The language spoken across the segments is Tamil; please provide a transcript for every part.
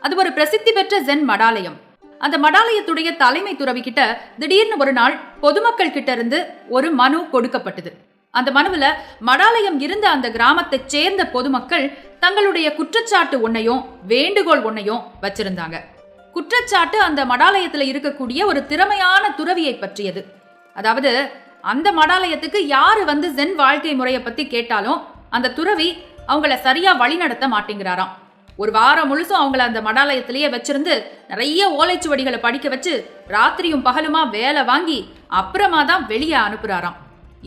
அது ஒரு பிரசித்தி பெற்ற ஜென் மடாலயம். அந்த மடாலயத்துடைய தலைமை துறவி கிட்ட திடீர்னு ஒரு நாள் பொதுமக்கள் கிட்ட இருந்து ஒரு மனு கொடுக்கப்பட்டது. அந்த மனுவுல மடாலயம் இருந்த அந்த கிராமத்தை சேர்ந்த பொதுமக்கள் தங்களுடைய குற்றச்சாட்டு ஒன்னையும் வேண்டுகோள் ஒன்னையும் வச்சிருந்தாங்க. குற்றச்சாட்டு அந்த மடாலயத்துல இருக்கக்கூடிய ஒரு திறமையான துறவியை பற்றியது. அதாவது அந்த மடாலயத்துக்கு யாரு வந்து ஜென் வாழ்க்கை முறையை பத்தி கேட்டாலும் அந்த துறவி அவங்கள சரியா வழிநடத்த மாட்டேங்கிறாராம். ஒரு வாரம் முழுசும் அவங்கள அந்த மடாலயத்திலேயே வச்சிருந்து நிறைய ஓலைச்சுவடிகளை படிக்க வச்சு ராத்திரியும் பகலுமா வேலை வாங்கி அப்புறமா தான் வெளியே அனுப்புறாராம்.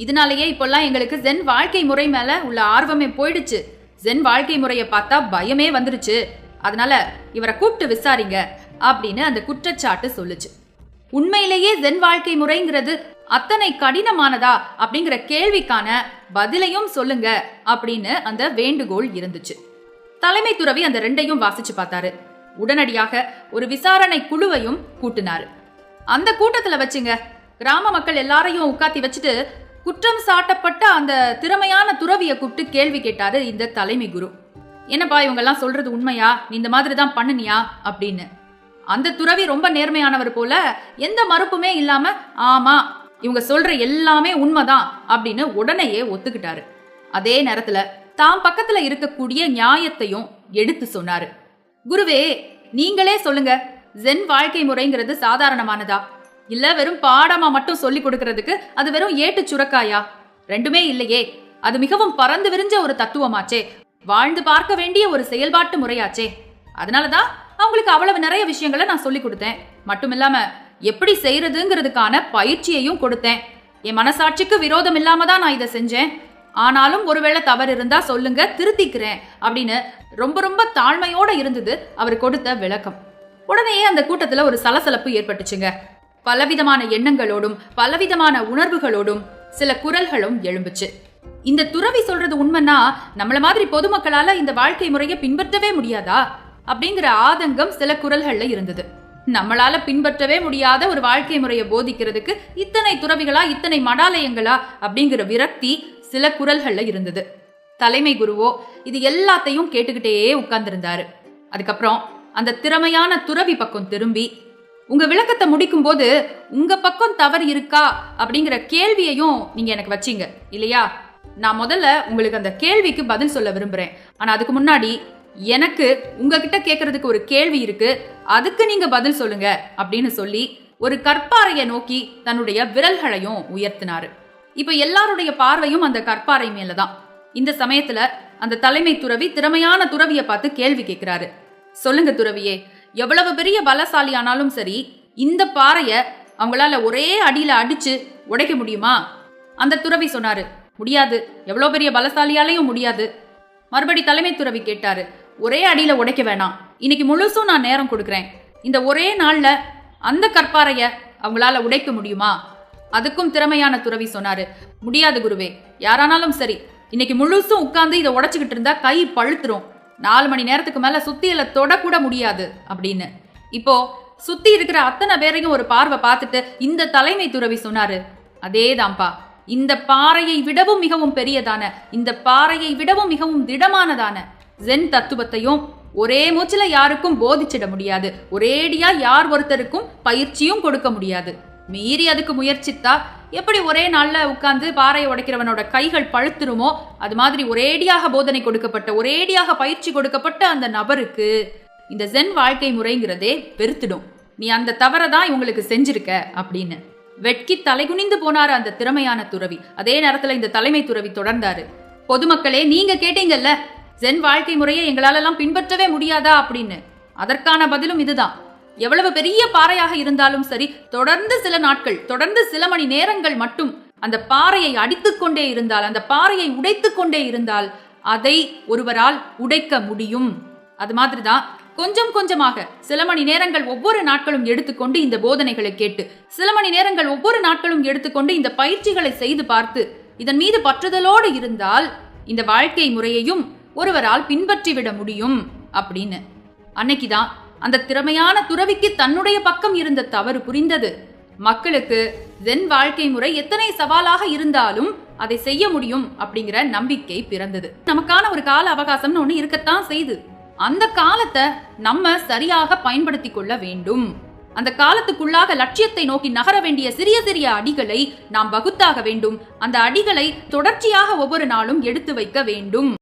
இதனாலேயே இப்பெல்லாம் எங்களுக்கு ஜென் வாழ்க்கை முறை மேல உள்ள ஆர்வமே போயிடுச்சு. ஜென் வாழ்க்கை முறையை பார்த்தா பயமே வந்துருச்சு. அதனால இவரை கூப்பிட்டு விசாரிங்க அப்படின்னு அந்த குற்றச்சாட்டு சொல்லுச்சு. உண்மையிலேயே ஜென் வாழ்க்கை முறைங்கிறது அத்தனை கடினமானதா அப்படிங்கிற கேள்விக்கான பதிலையும் சொல்லுங்க அப்படின்னு அந்த வேண்டுகோள் இருந்துச்சு. தலைமை துறவி அந்த ரெண்டையும் வாசிச்சு பார்த்தாரு. உடனடியாக ஒரு விசாரணை குழுவையும் கூட்டினாரு. அந்த கூட்டத்துல வச்சுங்க கிராம மக்கள் எல்லாரையும் உட்காத்தி வச்சுட்டு குற்றம் சாட்டப்பட்ட அந்த திறமையான துறவியை கூப்பிட்டு கேள்வி கேட்டாரு இந்த தலைமை குரு. என்னப்பா இவங்க எல்லாம் சொல்றது உண்மையா, நீ இந்த மாதிரி தான் பண்ணுனியா அப்படின்னு. அந்த துறவி ரொம்ப நேர்மையானவர் போல எந்த மறுப்புமே இல்லாம ஆமா இவங்க சொல்ற எல்லாமே உண்மைதான் அப்படின்னு உடனேயே ஒத்துக்கிட்டாரு. அதே நேரத்துல தாம் பக்கத்துல இருக்கக்கூடிய நியாயத்தையும் எடுத்து சொன்னாரு. குருவே, நீங்களே சொல்லுங்க, ஜென் வாழ்க்கை முறைங்கிறது சாதாரணமானதா இல்ல வெறும் பாடமா மட்டும் சொல்லி கொடுக்கறதுக்கு அது வெறும் ஏட்டு சுரக்காயா? ரெண்டுமே இல்லையே. அது மிகவும் பறந்து விரிஞ்ச ஒரு தத்துவமாச்சே, வாழ்ந்து பார்க்க வேண்டிய ஒரு செயல்பாட்டு முறையாச்சே. அதனாலதான் அவங்களுக்கு அவ்வளவு நிறைய விஷயங்களை நான் சொல்லி கொடுத்தேன். மட்டும் இல்லாம எப்படி செய்யறதுங்கிறதுக்கான பயிற்சியையும் கொடுத்தேன். என் மனசாட்சிக்கு விரோதம் இல்லாம தான் நான் இதை செஞ்சேன். ஆனாலும் ஒருவேளை தவறு இருந்தா சொல்லுங்க, திருத்திக்கிறேன் அப்படின்னு ரொம்ப ரொம்ப தாழ்மையோட இருந்தது அவர் கொடுத்த விளக்கம். உடனேயே அந்த கூட்டத்துல ஒரு சலசலப்பு ஏற்பட்டுச்சுங்க. பலவிதமான எண்ணங்களோடும் பலவிதமான உணர்வுகளோடும் சில குரல்களும் எழும்புச்சு. இந்த துறவி சொல்றது உண்மைன்னா நம்மள மாதிரி பொதுமக்களால இந்த வாழ்க்கை முறையை பின்பற்றவே முடியாதா அப்படிங்கிற ஆதங்கம் சில குரல்கள்ல இருந்தது. நம்மளால பின்பற்றவே முடியாத ஒரு வாழ்க்கை முறையை போதிக்கிறதுக்கு இத்தனை துறவிகளா, இத்தனை மடாலயங்களா அப்படிங்கிற விரக்தி சில குரல்கள்ல இருந்தது. தலைமை குருவோ இது எல்லாத்தையும் கேட்டுக்கிட்டே உட்கார்ந்திருந்தாரு. அதுக்கப்புறம் அந்த திறமையான துறவி பக்கம் திரும்பி, உங்க விளக்கத்தை முடிக்கும் போது உங்க பக்கம் தவறு இருக்கா அப்படிங்கிற கேள்வியையும் நீங்க எனக்கு வச்சீங்க இல்லையா? நான் முதல்ல உங்களுக்கு அந்த கேள்விக்கு பதில் சொல்ல விரும்புறேன். ஆனா அதுக்கு முன்னாடி எனக்கு உங்ககிட்ட கேட்கறதுக்கு ஒரு கேள்வி இருக்கு, அதுக்கு நீங்க பதில் சொல்லுங்க அப்படின்னு சொல்லி ஒரு கற்பாறையை நோக்கி தன்னுடைய விரல்களையும் உயர்த்தினாரு. இப்ப எல்லாருடைய பார்வையும் அந்த கற்பாறை மேலதான். இந்த சமயத்துல அந்த தலைமை துறவி திறமையான துறவியை பார்த்து கேள்வி கேட்கிறாரு. சொல்லுங்க துறவியே, எவ்வளவு பெரிய பலசாலி ஆனாலும் சரி இந்த பாறைய அவங்களால ஒரே அடியில அடிச்சு உடைக்க முடியுமா? அந்த துறவி சொன்னாரு, முடியாது, எவ்வளவு பெரிய பலசாலியாலையும் முடியாது. மறுபடி தலைமை துறவி கேட்டாரு, ஒரே அடியில உடைக்க வேணாம், இன்னைக்கு முழுசும் நான் நேரம் கொடுக்குறேன். இந்த ஒரே நாள்ல அந்த கற்பாறைய அவங்களால உடைக்க முடியுமா? அதுக்கும் திறமையான துறவி சொன்னாரு, முடியாது குருவே, யாரானாலும் சரி இன்னைக்கு முழுசும் உட்கார்ந்து இதை உடைச்சுக்கிட்டு இருந்தா கை பழுத்துரும், 4 மணி நேரத்துக்கு மேல சுத்தியில தொடக்கூட முடியாது அப்படின்னு. இப்போ சுத்தி இருக்கிற அத்தனை பேரையும் ஒரு பார்வை பார்த்துட்டு இந்த தலைமை துறவி சொன்னாரு, அதேதான்ப்பா, இந்த பாறையை விடவும் மிகவும் பெரியதான, இந்த பாறையை விடவும் மிகவும் திடமானதான ஜென் தத்துவத்தையும் ஒரே மூச்சுல யாருக்கும் போதிச்சிட முடியாது. ஒரேடியா யார் ஒருத்தருக்கும் பயிற்சியும் கொடுக்க முடியாது. மீறி அதுக்கு முயற்சித்தா எப்படி ஒரே நாள்ல உட்கார்ந்து பாறையை உடைக்கிறவனோட கைகள் பழுத்துருமோ அது மாதிரி ஒரேடியாக போதனை கொடுக்கப்பட்ட, ஒரேடியாக பயிற்சி கொடுக்கப்பட்ட அந்த நபருக்கு இந்த ஜென் வாழ்க்கை முறைங்கிறதே வெறுத்துடும். நீ அந்த தவறை தான் இவங்களுக்கு செஞ்சிருக்க அப்படின்னு வெட்கி தலைகுனிந்து போனாரு அந்த திறமையான துறவி. அதே நேரத்துல இந்த தலைமை துறவி தொடர்ந்தாரு, பொதுமக்களே, நீங்க கேட்டீங்கல்ல ஜென் வாழ்க்கை முறையை எங்களாலெல்லாம் பின்பற்றவே முடியாதா அப்படின்னு. அதற்கான பதிலும் இதுதான். எவ்வளவு பெரிய பாறையாக இருந்தாலும் சரி, தொடர்ந்து சில நாட்கள், தொடர்ந்து சில மணி நேரங்கள் மட்டும் அந்த பாறையை அடித்துக்கொண்டே இருந்தால், அந்த பாறையை உடைத்து கொண்டே இருந்தால் அதை ஒருவரால் உடைக்க முடியும். அது மாதிரிதான் கொஞ்சம் கொஞ்சமாக சில மணி நேரங்கள் ஒவ்வொரு நாட்களும் எடுத்துக்கொண்டு இந்த போதனைகளை கேட்டு, சில மணி நேரங்கள் ஒவ்வொரு நாட்களும் எடுத்துக்கொண்டு இந்த பயிற்சிகளை செய்து பார்த்து இதன் மீது பற்றுதலோடு இருந்தால் இந்த வாழ்க்கை முறையையும் ஒருவரால் பின்பற்றிவிட முடியும் அப்படின்னு. அன்னைக்குதான் அந்த திறமையான துறவிக்கு தன்னுடைய பக்கம் இருந்த தவறு புரிந்தது. மக்களுக்கு ஜென் வாழ்க்கை முறை எத்தனை சவாலாக இருந்தாலும் அதை செய்ய முடியும் அப்படிங்கிற நம்பிக்கை பிறந்தது. நமக்கான ஒரு கால அவகாசம்னு ஒண்ணு இருக்கத்தான் செய்து. அந்த காலத்தை நம்ம சரியாக பயன்படுத்திக் கொள்ள வேண்டும். அந்த காலத்துக்குள்ளாக லட்சியத்தை நோக்கி நகர வேண்டிய சிறிய சிறிய அடிகளை நாம் வகுத்தாக வேண்டும். அந்த அடிகளை தொடர்ச்சியாக ஒவ்வொரு நாளும் எடுத்து வைக்க வேண்டும்.